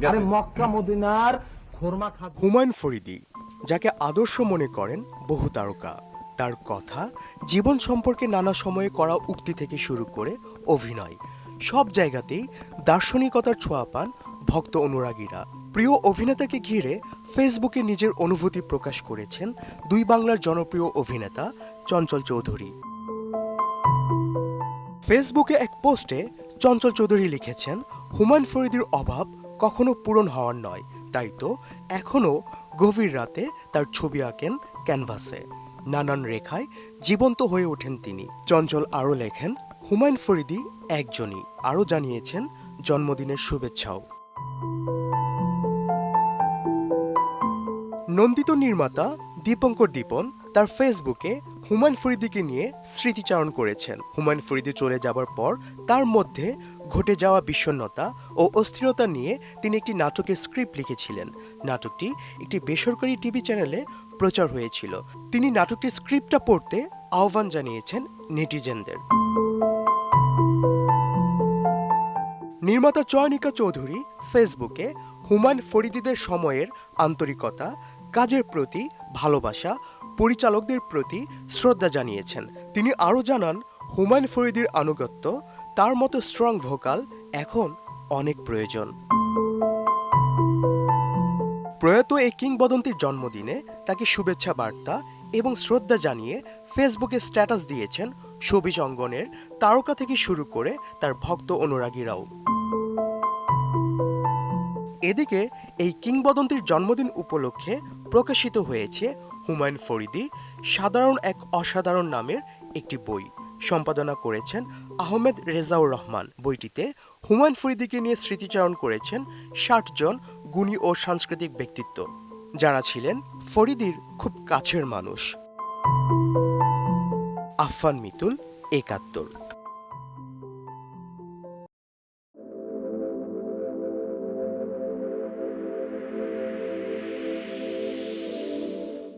আরে মক্কা মদিনার খোরমা খাদ্য। হুমায়ুন ফরিদী, যাকে আদর্শ মনে করেন বহু তারকা, তার কথা, জীবন সম্পর্কে নানা সময়ে করা উক্তি থেকে শুরু করে অভিনয়, সব জায়গাতেই দার্শনিকতার ছোঁয়া পান ভক্ত অনুরাগীরা। প্রিয় অভিনেতাকে ঘিরে ফেসবুকে নিজের অনুভূতি প্রকাশ করেছেন দুই বাংলার জনপ্রিয় অভিনেতা চঞ্চল চৌধুরী। ফেসবুকে এক পোস্টে চঞ্চল চৌধুরী লিখেছেন, হুমায়ুন ফরিদীর অভাব কখনো পূরণ হওয়ার নয়, তাই তো এখনও গভীর রাতে তার ছবি আঁকেন ক্যানভাসে, নানান রেখায় জীবন্ত হয়ে ওঠেন তিনি। চঞ্চল আরও লেখেন, হুমায়ুন ফরিদী একজনই, আরও জানিয়েছেন জন্মদিনের শুভেচ্ছাও। নন্দিত নির্মাতা দীপঙ্কর দীপন তার ফেসবুকে হুমায়ুন ফরিদীকে নিয়ে স্মৃতিচারণ করেছেন। হুমায়ুন ফরিদী চলে যাবার পর তার মধ্যে ঘটে যাওয়া বিষণ্ণতা ও অস্থিরতা নিয়ে তিনি একটি নাটকের স্ক্রিপ্ট লিখেছিলেন। নাটকটি একটি বেসরকারি টিভি চ্যানেলে প্রচার হয়েছিল। তিনি নাটকটির স্ক্রিপ্টটা পড়তে আহ্বান জানিয়েছেন নেটিজেনদের। নির্মাতা চয়নিকা চৌধুরী ফেসবুকে হুমায়ুন ফরিদীদের সময়ের আন্তরিকতা, কাজের প্রতি ভালোবাসা, পরিচালকদের প্রতি শ্রদ্ধা জানিয়েছেন। তিনি আরও জানান, হুমায়ুন ফরিদীর আনুগত্য, তার মতো স্ট্রং ভোকাল এখন অনেক প্রয়োজন। প্রয়াত এই কিংবদন্তির জন্মদিনে তাকে শুভেচ্ছা বার্তা এবং শ্রদ্ধা জানিয়ে ফেসবুকে স্ট্যাটাস দিয়েছেন শোবিজ অঙ্গনের তারকা থেকে শুরু করে তার ভক্ত অনুরাগীরাও। এদিকে এই কিংবদন্তির জন্মদিন উপলক্ষে প্রকাশিত হয়েছে হুমায়ুন ফরিদী সাধারণ এক অসাধারণ নামের একটি বই। সম্পাদনা করেছেন আহমেদ রেজাউর রহমান। বইটিতে হুমায়ুন ফরিদীকে নিয়ে স্মৃতিচারণ করেছেন ৬০ জন গুণী ও সাংস্কৃতিক ব্যক্তিত্ব, যারা ছিলেন ফরিদীর খুব কাছের মানুষ। আফফান মিতুল, একাত্তর।